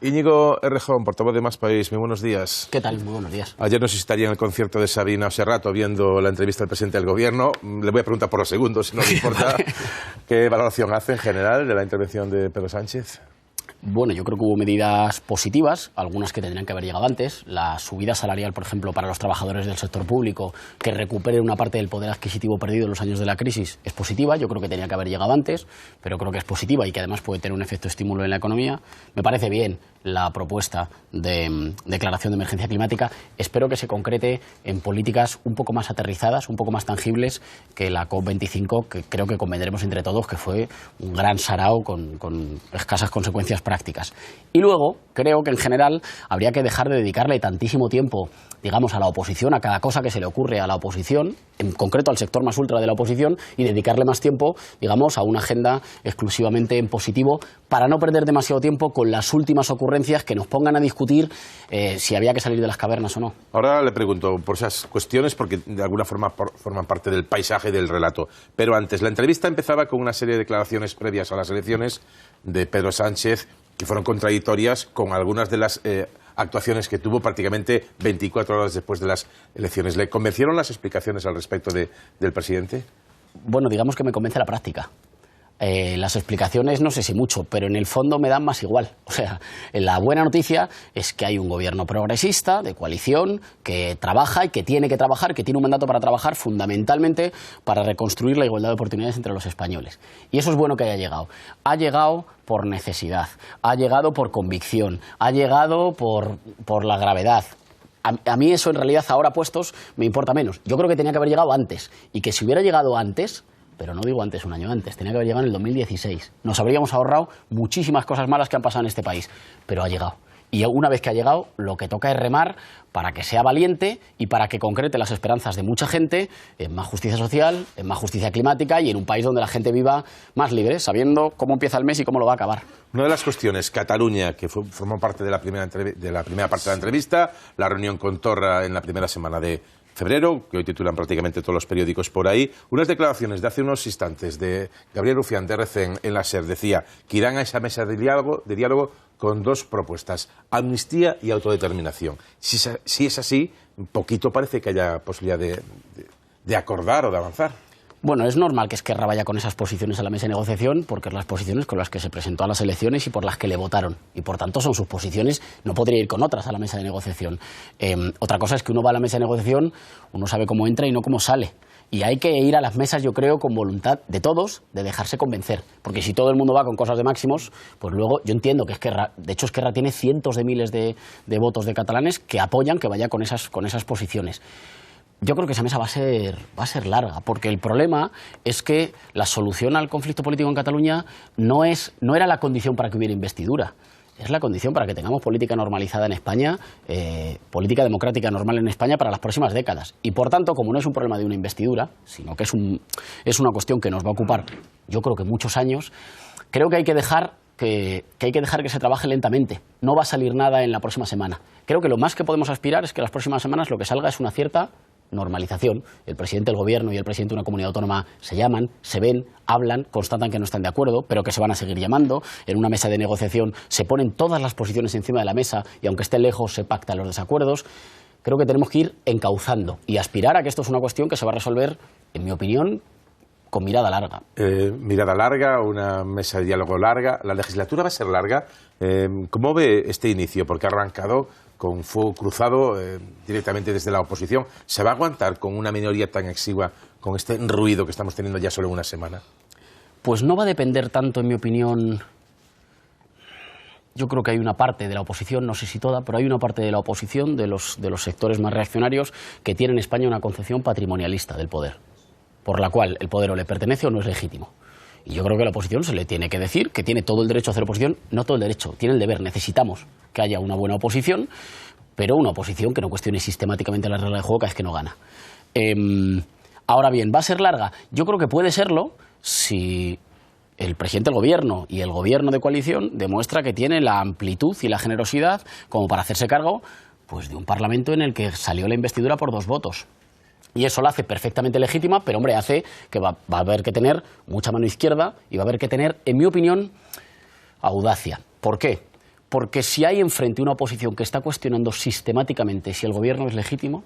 Íñigo Errejón, portavoz de Más País, muy buenos días. ¿Qué tal? Muy buenos días. Ayer no sé si estaría en el concierto de Sabina hace rato viendo la entrevista del presidente del Gobierno. Le voy a preguntar por los segundos, si no le importa. Vale. ¿Qué valoración hace en general de la intervención de Pedro Sánchez? Bueno, yo creo que hubo medidas positivas, algunas que tendrían que haber llegado antes. La subida salarial, por ejemplo, para los trabajadores del sector público, que recuperen una parte del poder adquisitivo perdido en los años de la crisis, es positiva. Yo creo que tenía que haber llegado antes, pero creo que es positiva y que además puede tener un efecto estímulo en la economía. Me parece bien la propuesta de declaración de emergencia climática. Espero que se concrete en políticas un poco más aterrizadas, un poco más tangibles que la COP25, que creo que convendremos entre todos que fue un gran sarao con escasas consecuencias prácticas. Y luego, creo que en general habría que dejar de dedicarle tantísimo tiempo, digamos, a la oposición, a cada cosa que se le ocurre a la oposición, en concreto al sector más ultra de la oposición, y dedicarle más tiempo, digamos, a una agenda exclusivamente en positivo, para no perder demasiado tiempo con las últimas ocurrencias que nos pongan a discutir si había que salir de las cavernas o no. Ahora le pregunto por esas cuestiones, porque de alguna forma forman parte del paisaje del relato. Pero antes, la entrevista empezaba con una serie de declaraciones previas a las elecciones de Pedro Sánchez, que fueron contradictorias con algunas de las actuaciones que tuvo prácticamente 24 horas después de las elecciones. ¿Le convencieron las explicaciones al respecto del presidente? Bueno, digamos que me convence la práctica. Las explicaciones no sé si mucho, pero en el fondo me dan más igual. O sea, la buena noticia es que hay un gobierno progresista, de coalición, que trabaja y que tiene que trabajar, que tiene un mandato para trabajar fundamentalmente para reconstruir la igualdad de oportunidades entre los españoles. Y eso es bueno que haya llegado. Ha llegado por necesidad, ha llegado por convicción, ha llegado por la gravedad. A mí eso en realidad ahora puestos me importa menos. Yo creo que tenía que haber llegado antes y que si hubiera llegado antes, pero no digo antes, un año antes, tenía que haber llegado en el 2016. Nos habríamos ahorrado muchísimas cosas malas que han pasado en este país, pero ha llegado. Y una vez que ha llegado, lo que toca es remar para que sea valiente y para que concrete las esperanzas de mucha gente en más justicia social, en más justicia climática y en un país donde la gente viva más libre, sabiendo cómo empieza el mes y cómo lo va a acabar. Una de las cuestiones, Cataluña, que formó parte de la primera parte de la entrevista, la reunión con Torra en la primera semana de febrero, que hoy titulan prácticamente todos los periódicos por ahí, unas declaraciones de hace unos instantes de Gabriel Rufián de RCN en la SER, decía que irán a esa mesa de diálogo con dos propuestas, amnistía y autodeterminación. Si es así, un poquito parece que haya posibilidad de acordar o de avanzar. Bueno, es normal que Esquerra vaya con esas posiciones a la mesa de negociación porque es las posiciones con las que se presentó a las elecciones y por las que le votaron. Y por tanto son sus posiciones, no podría ir con otras a la mesa de negociación. Otra cosa es que uno va a la mesa de negociación, uno sabe cómo entra y no cómo sale. Y hay que ir a las mesas, yo creo, con voluntad de todos, de dejarse convencer. Porque si todo el mundo va con cosas de máximos, pues luego yo entiendo que Esquerra, de hecho Esquerra tiene cientos de miles de votos de catalanes que apoyan que vaya con esas posiciones. Yo creo que esa mesa va a ser larga, porque el problema es que la solución al conflicto político en Cataluña no era la condición para que hubiera investidura. Es la condición para que tengamos política normalizada en España, política democrática normal en España para las próximas décadas. Y por tanto, como no es un problema de una investidura, sino que es una cuestión que nos va a ocupar, yo creo que muchos años, creo que hay que dejar que se trabaje lentamente. No va a salir nada en la próxima semana. Creo que lo más que podemos aspirar es que las próximas semanas lo que salga es una cierta normalización. El presidente del gobierno y el presidente de una comunidad autónoma se llaman, se ven, hablan, constatan que no están de acuerdo, pero que se van a seguir llamando. En una mesa de negociación se ponen todas las posiciones encima de la mesa y aunque esté lejos se pactan los desacuerdos. Creo que tenemos que ir encauzando y aspirar a que esto es una cuestión que se va a resolver, en mi opinión, con mirada larga. Mirada larga, una mesa de diálogo larga. La legislatura va a ser larga. ¿Cómo ve este inicio? Porque ha arrancado con fuego cruzado directamente desde la oposición. ¿Se va a aguantar con una minoría tan exigua, con este ruido que estamos teniendo ya solo en una semana? Pues no va a depender tanto, en mi opinión. Yo creo que hay una parte de la oposición, no sé si toda, pero hay una parte de la oposición, de los sectores más reaccionarios, que tiene en España una concepción patrimonialista del poder, por la cual el poder o le pertenece o no es legítimo. Y yo creo que a la oposición se le tiene que decir que tiene todo el derecho a hacer oposición, no todo el derecho, tiene el deber. Necesitamos que haya una buena oposición, pero una oposición que no cuestione sistemáticamente la regla de juego cada vez que no gana. Ahora bien, ¿va a ser larga? Yo creo que puede serlo si el presidente del gobierno y el gobierno de coalición demuestra que tiene la amplitud y la generosidad como para hacerse cargo pues, de un parlamento en el que salió la investidura por 2 votos. Y eso la hace perfectamente legítima, pero hombre, hace que va a haber que tener mucha mano izquierda y va a haber que tener, en mi opinión, audacia. ¿Por qué? Porque si hay enfrente una oposición que está cuestionando sistemáticamente si el gobierno es legítimo,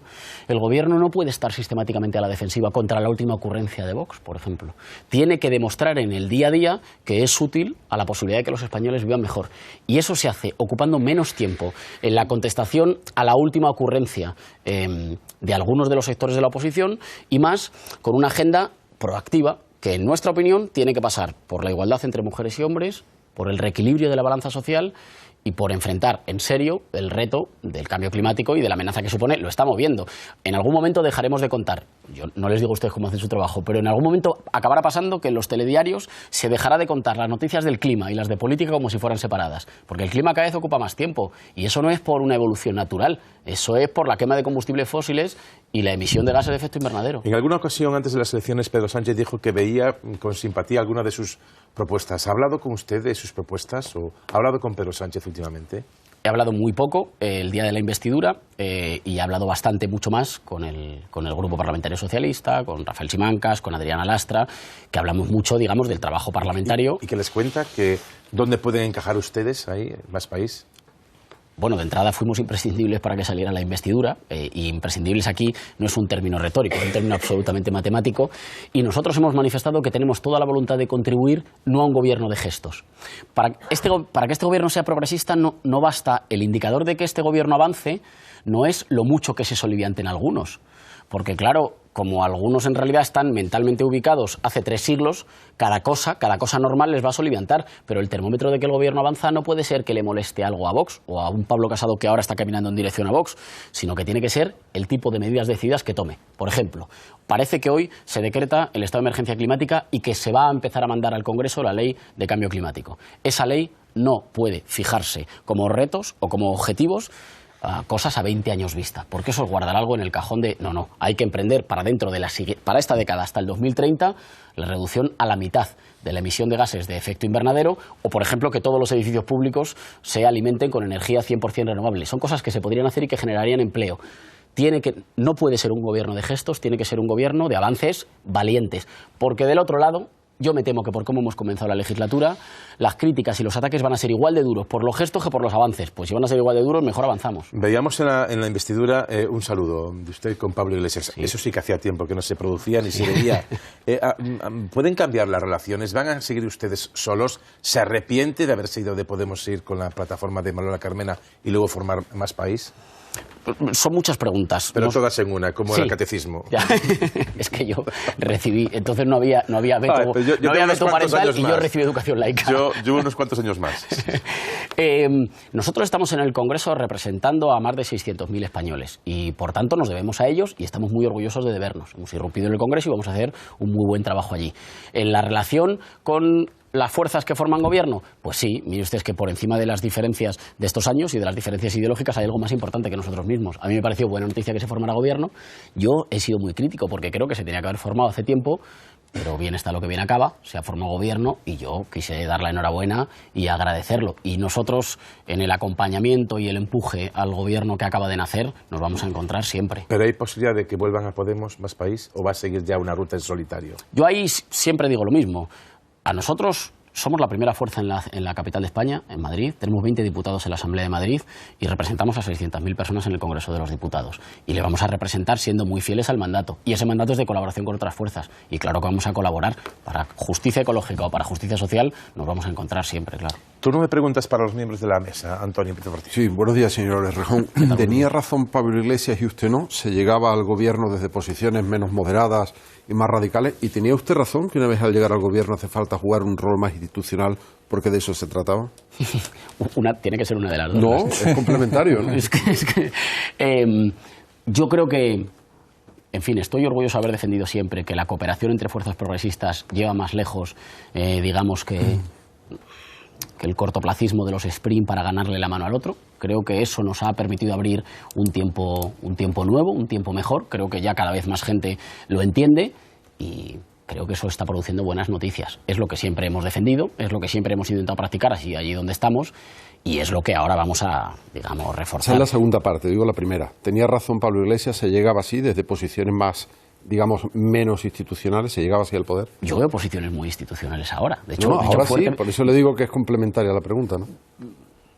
el gobierno no puede estar sistemáticamente a la defensiva contra la última ocurrencia de Vox, por ejemplo. Tiene que demostrar en el día a día que es útil a la posibilidad de que los españoles vivan mejor. Y eso se hace ocupando menos tiempo en la contestación a la última ocurrencia de algunos de los sectores de la oposición y más con una agenda proactiva que, en nuestra opinión, tiene que pasar por la igualdad entre mujeres y hombres, por el reequilibrio de la balanza social y por enfrentar en serio el reto del cambio climático y de la amenaza que supone. Lo estamos viendo. En algún momento dejaremos de contar, yo no les digo a ustedes cómo hacen su trabajo, pero en algún momento acabará pasando que en los telediarios se dejará de contar las noticias del clima y las de política como si fueran separadas, porque el clima cada vez ocupa más tiempo y eso no es por una evolución natural, eso es por la quema de combustibles fósiles y la emisión de gases de efecto invernadero. En alguna ocasión, antes de las elecciones, Pedro Sánchez dijo que veía con simpatía alguna de sus propuestas. ¿Ha hablado con usted de sus propuestas o ha hablado con Pedro Sánchez últimamente? He hablado muy poco el día de la investidura y he hablado bastante, mucho más con el Grupo Parlamentario Socialista, con Rafael Simancas, con Adriana Lastra, que hablamos mucho, digamos, del trabajo parlamentario. ¿Y qué les cuenta? ¿Dónde pueden encajar ustedes ahí, en Más País? Bueno, de entrada fuimos imprescindibles para que saliera la investidura, y imprescindibles aquí no es un término retórico, es un término absolutamente matemático, y nosotros hemos manifestado que tenemos toda la voluntad de contribuir, no a un gobierno de gestos. Para que este gobierno sea progresista no basta el indicador de que este gobierno avance, no es lo mucho que se solivianten algunos, porque claro, como algunos en realidad están mentalmente ubicados hace 3 siglos, cada cosa normal les va a soliviantar, pero el termómetro de que el gobierno avanza no puede ser que le moleste algo a Vox o a un Pablo Casado que ahora está caminando en dirección a Vox, sino que tiene que ser el tipo de medidas decididas que tome. Por ejemplo, parece que hoy se decreta el estado de emergencia climática y que se va a empezar a mandar al Congreso la ley de cambio climático. Esa ley no puede fijarse como retos o como objetivos cosas a 20 años vista, porque eso es guardar algo en el cajón de no, hay que emprender para esta década hasta el 2030 la reducción a la mitad de la emisión de gases de efecto invernadero o, por ejemplo, que todos los edificios públicos se alimenten con energía 100% renovable. Son cosas que se podrían hacer y que generarían empleo. No puede ser un gobierno de gestos, tiene que ser un gobierno de avances valientes, porque del otro lado, yo me temo que por cómo hemos comenzado la legislatura, las críticas y los ataques van a ser igual de duros por los gestos que por los avances. Pues si van a ser igual de duros, mejor avanzamos. Veíamos en la investidura un saludo de usted con Pablo Iglesias. Sí. Eso sí que hacía tiempo que no se producía ni se veía. ¿Pueden cambiar las relaciones? ¿Van a seguir ustedes solos? ¿Se arrepiente de haberse ido de Podemos ir con la plataforma de Manuela Carmena y luego formar Más País? Son muchas preguntas. Pero todas en una, como el catecismo. Ya. Es que yo recibí, entonces no había veto, no había veto parental y yo recibí educación laica. Yo llevo unos cuantos años más. Nosotros estamos en el Congreso representando a más de 600.000 españoles y por tanto nos debemos a ellos y estamos muy orgullosos de debernos. Hemos irrumpido en el Congreso y vamos a hacer un muy buen trabajo allí. En la relación con las fuerzas que forman gobierno, pues sí, mire usted que por encima de las diferencias de estos años y de las diferencias ideológicas hay algo más importante que nosotros mismos. A mí me pareció buena noticia que se formara gobierno. Yo he sido muy crítico porque creo que se tenía que haber formado hace tiempo, pero bien está lo que bien acaba, se ha formado gobierno y yo quise dar la enhorabuena y agradecerlo. Y nosotros, en el acompañamiento y el empuje al gobierno que acaba de nacer, nos vamos a encontrar siempre. ¿Pero hay posibilidad de que vuelvan a Podemos, Más País, o va a seguir ya una ruta en solitario? Yo ahí siempre digo lo mismo. A nosotros somos la primera fuerza en la capital de España, en Madrid. Tenemos 20 diputados en la Asamblea de Madrid y representamos a 600.000 personas en el Congreso de los Diputados. Y le vamos a representar siendo muy fieles al mandato. Y ese mandato es de colaboración con otras fuerzas. Y claro que vamos a colaborar para justicia ecológica o para justicia social. Nos vamos a encontrar siempre, claro. Turno de preguntas para los miembros de la mesa. Antonio Pito Portillo. Sí, buenos días, señor Errejón. ¿Tenía razón Pablo Iglesias y usted no? Se llegaba al gobierno desde posiciones menos moderadas y más radicales. ¿Y tenía usted razón que una vez al llegar al gobierno hace falta jugar un rol más institucional porque de eso se trataba? Tiene que ser una de las dos. No, es complementario, ¿no? Yo creo que, en fin, estoy orgulloso de haber defendido siempre que la cooperación entre fuerzas progresistas lleva más lejos, digamos, que el cortoplacismo de los sprint para ganarle la mano al otro. Creo que eso nos ha permitido abrir un tiempo nuevo, un tiempo mejor. Creo que ya cada vez más gente lo entiende y creo que eso está produciendo buenas noticias. Es lo que siempre hemos defendido, es lo que siempre hemos intentado practicar así allí donde estamos y es lo que ahora vamos a, digamos, reforzar. Esa es la segunda parte, digo la primera. Tenía razón Pablo Iglesias, se llegaba así desde posiciones más, digamos, menos institucionales, se llegaba así al poder. Yo veo posiciones muy institucionales ahora. De hecho, ahora sí, por eso le digo que es complementaria la pregunta, ¿no?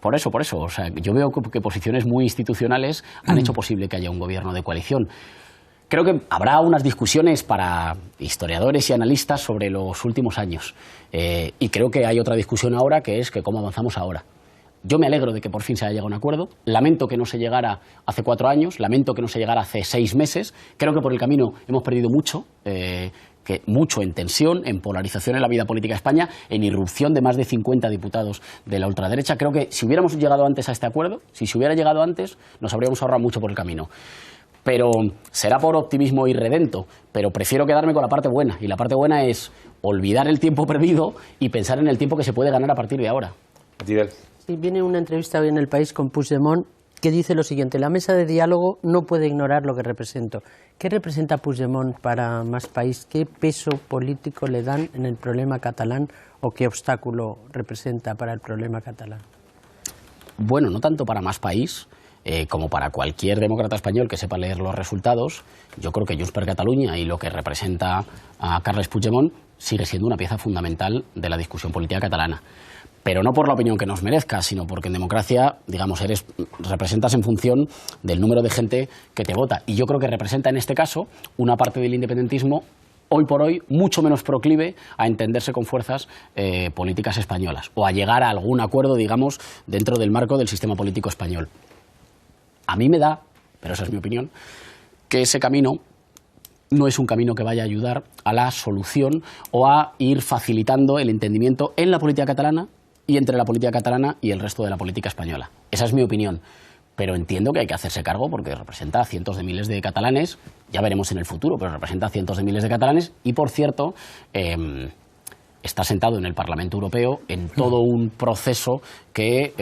Por eso. O sea, yo veo que posiciones muy institucionales han hecho posible que haya un gobierno de coalición. Creo que habrá unas discusiones para historiadores y analistas sobre los últimos años. Y creo que hay otra discusión ahora, que es que cómo avanzamos ahora. Yo me alegro de que por fin se haya llegado a un acuerdo. Lamento que no se llegara hace 4 años. Lamento que no se llegara hace 6 meses. Creo que por el camino hemos perdido mucho. Mucho en tensión, en polarización en la vida política de España, en irrupción de más de 50 diputados de la ultraderecha. Creo que si hubiéramos llegado antes a este acuerdo, si se hubiera llegado antes, nos habríamos ahorrado mucho por el camino. Pero será por optimismo irredento, pero prefiero quedarme con la parte buena. Y la parte buena es olvidar el tiempo perdido y pensar en el tiempo que se puede ganar a partir de ahora. Sí, viene una entrevista hoy en El País con Puigdemont que dice lo siguiente: la mesa de diálogo no puede ignorar lo que represento. ¿Qué representa Puigdemont para Más País? ¿Qué peso político le dan en el problema catalán o qué obstáculo representa para el problema catalán? Bueno, no tanto para Más País como para cualquier demócrata español que sepa leer los resultados. Yo creo que Junts per Catalunya y lo que representa a Carles Puigdemont sigue siendo una pieza fundamental de la discusión política catalana. Pero no por la opinión que nos merezca, sino porque en democracia, digamos, representas en función del número de gente que te vota. Y yo creo que representa en este caso una parte del independentismo hoy por hoy mucho menos proclive a entenderse con fuerzas políticas españolas o a llegar a algún acuerdo, digamos, dentro del marco del sistema político español. A mí me da, pero esa es mi opinión, que ese camino no es un camino que vaya a ayudar a la solución o a ir facilitando el entendimiento en la política catalana y entre la política catalana y el resto de la política española. Esa es mi opinión. Pero entiendo que hay que hacerse cargo porque representa a cientos de miles de catalanes, ya veremos en el futuro, pero representa a cientos de miles de catalanes y, por cierto, está sentado en el Parlamento Europeo en todo un proceso que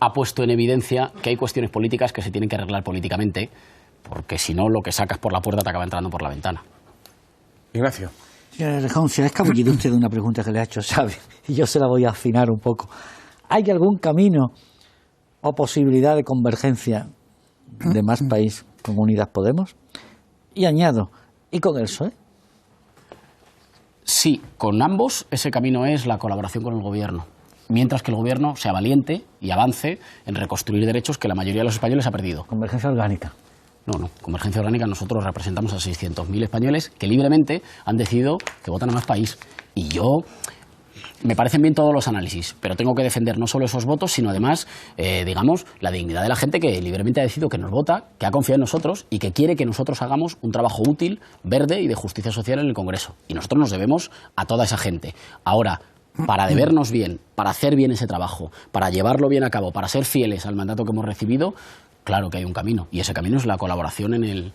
ha puesto en evidencia que hay cuestiones políticas que se tienen que arreglar políticamente, porque si no, lo que sacas por la puerta te acaba entrando por la ventana. Ignacio. Señor Errejón, se ha escabullido usted de una pregunta que le ha hecho Xavi, y yo se la voy a afinar un poco. ¿Hay algún camino o posibilidad de convergencia de Más País con Unidas Podemos? Y añado, ¿y con el PSOE? Sí, con ambos ese camino es la colaboración con el gobierno, mientras que el gobierno sea valiente y avance en reconstruir derechos que la mayoría de los españoles ha perdido. Convergencia orgánica. No, convergencia orgánica. Nosotros representamos a 600.000 españoles que libremente han decidido que votan a Más País. Y yo, me parecen bien todos los análisis, pero tengo que defender no solo esos votos, sino además, digamos, la dignidad de la gente que libremente ha decidido que nos vota, que ha confiado en nosotros y que quiere que nosotros hagamos un trabajo útil, verde y de justicia social en el Congreso. Y nosotros nos debemos a toda esa gente. Ahora, para debernos bien, para hacer bien ese trabajo, para llevarlo bien a cabo, para ser fieles al mandato que hemos recibido, claro que hay un camino, y ese camino es la colaboración en el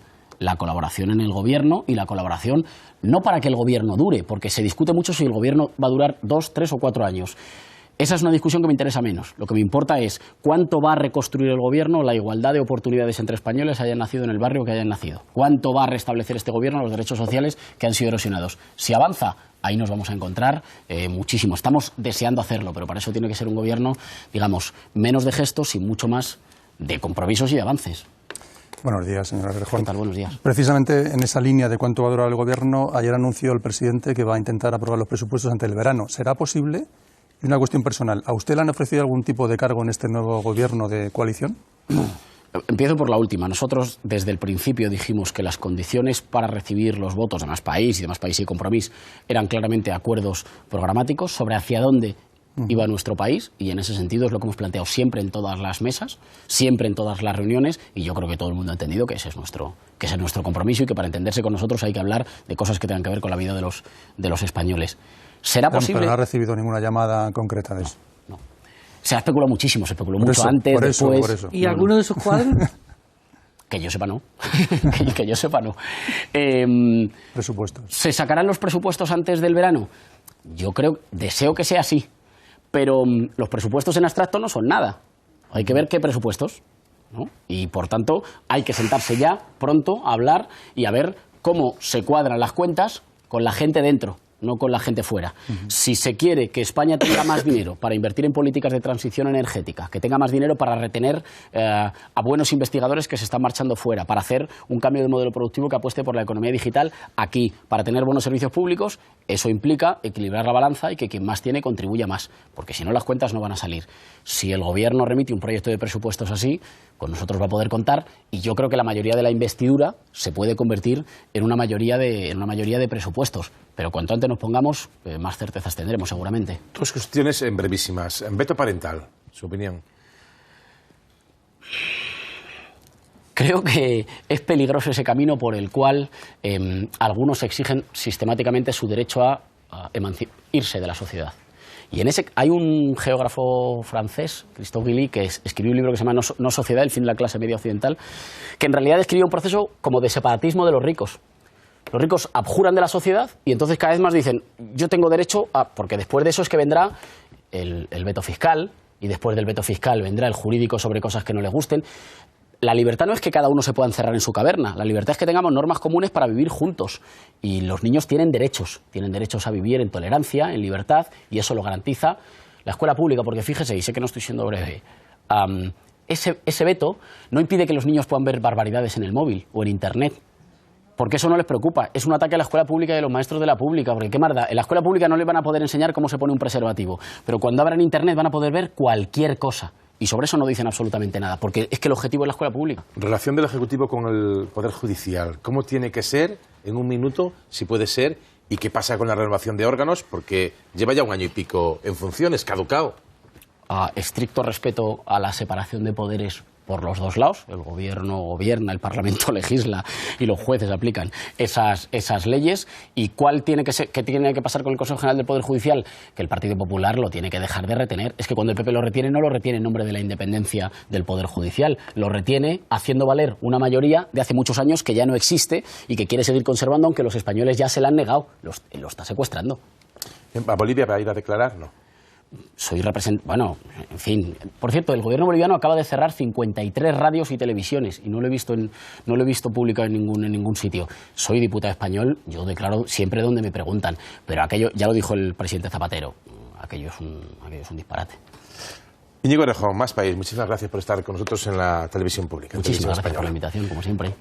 gobierno y la colaboración no para que el gobierno dure, porque se discute mucho si el gobierno va a durar 2, 3 o 4 años. Esa es una discusión que me interesa menos. Lo que me importa es cuánto va a reconstruir el gobierno la igualdad de oportunidades entre españoles, hayan nacido en el barrio que hayan nacido. Cuánto va a restablecer este gobierno los derechos sociales que han sido erosionados. Si avanza, ahí nos vamos a encontrar muchísimo. Estamos deseando hacerlo, pero para eso tiene que ser un gobierno, digamos, menos de gestos y mucho más de compromisos y de avances. Buenos días, señor Errejón. ¿Qué tal? Buenos días. Precisamente en esa línea de cuánto va a durar el Gobierno, ayer anunció el presidente que va a intentar aprobar los presupuestos antes del verano. ¿Será posible? Y una cuestión personal. ¿A usted le han ofrecido algún tipo de cargo en este nuevo Gobierno de coalición? Empiezo por la última. Nosotros desde el principio dijimos que las condiciones para recibir los votos de Más País y Compromís eran claramente acuerdos programáticos sobre hacia dónde iba nuestro país, y en ese sentido es lo que hemos planteado siempre en todas las mesas, siempre en todas las reuniones, y yo creo que todo el mundo ha entendido que ese es nuestro compromiso y que para entenderse con nosotros hay que hablar de cosas que tengan que ver con la vida de los españoles. ¿Será posible? Pero no ha recibido ninguna llamada concreta de eso. No. Se ha especulado muchísimo, se especuló mucho antes, después. Por eso. ¿Y alguno de sus cuadros? Que yo sepa, no. que yo sepa, no. Presupuestos. ¿Se sacarán los presupuestos antes del verano? Yo deseo que sea así. Pero los presupuestos en abstracto no son nada. Hay que ver qué presupuestos, ¿no? Y, por tanto, hay que sentarse ya pronto a hablar y a ver cómo se cuadran las cuentas con la gente dentro. no con la gente fuera. Si se quiere que España tenga más dinero para invertir en políticas de transición energética, que tenga más dinero para retener a buenos investigadores que se están marchando fuera, para hacer un cambio de modelo productivo que apueste por la economía digital aquí, para tener buenos servicios públicos, eso implica equilibrar la balanza y que quien más tiene contribuya más, porque si no las cuentas no van a salir. Si el Gobierno remite un proyecto de presupuestos así, con nosotros va a poder contar, y yo creo que la mayoría de la investidura se puede convertir en una mayoría de presupuestos. Pero cuanto antes nos pongamos, más certezas tendremos seguramente. Dos cuestiones brevísimas. Veto parental, su opinión. Creo que es peligroso ese camino por el cual algunos exigen sistemáticamente su derecho a irse de la sociedad. Y en ese hay un geógrafo francés, Christophe Guilly, que escribió un libro que se llama No sociedad, el fin de la clase media occidental, que en realidad describe un proceso como de separatismo de los ricos. Los ricos abjuran de la sociedad y entonces cada vez más dicen, yo tengo derecho a... Porque después de eso es que vendrá el veto fiscal, y después del veto fiscal vendrá el jurídico sobre cosas que no les gusten. La libertad no es que cada uno se pueda encerrar en su caverna, la libertad es que tengamos normas comunes para vivir juntos. Y los niños tienen derechos a vivir en tolerancia, en libertad, y eso lo garantiza la escuela pública, porque fíjese, y sé que no estoy siendo breve, ese veto no impide que los niños puedan ver barbaridades en el móvil o en Internet, porque eso no les preocupa. Es un ataque a la escuela pública y a los maestros de la pública, porque qué más da, en la escuela pública no les van a poder enseñar cómo se pone un preservativo, pero cuando abran Internet van a poder ver cualquier cosa. Y sobre eso no dicen absolutamente nada, porque es que el objetivo es la escuela pública. Relación del Ejecutivo con el Poder Judicial. ¿Cómo tiene que ser, en un minuto, si puede ser, y qué pasa con la renovación de órganos? Porque lleva ya 1 año y pico en funciones, caducado. A estricto respeto a la separación de poderes por los dos lados. El Gobierno gobierna, el Parlamento legisla y los jueces aplican esas leyes. ¿Y qué tiene que pasar con el Consejo General del Poder Judicial? Que el Partido Popular lo tiene que dejar de retener. Es que cuando el PP lo retiene, no lo retiene en nombre de la independencia del Poder Judicial. Lo retiene haciendo valer una mayoría de hace muchos años que ya no existe y que quiere seguir conservando, aunque los españoles ya se la han negado. Lo está secuestrando. ¿A Bolivia va a ir a declarar? No. Soy representante, bueno, en fin. Por cierto, el gobierno boliviano acaba de cerrar 53 radios y televisiones y no lo he visto publicado en ningún sitio. Soy diputado español, yo declaro siempre donde me preguntan, pero aquello, ya lo dijo el presidente Zapatero, aquello es un disparate. Íñigo Errejón, Más País, muchísimas gracias por estar con nosotros en la televisión pública. Muchísimas gracias por la invitación, como siempre.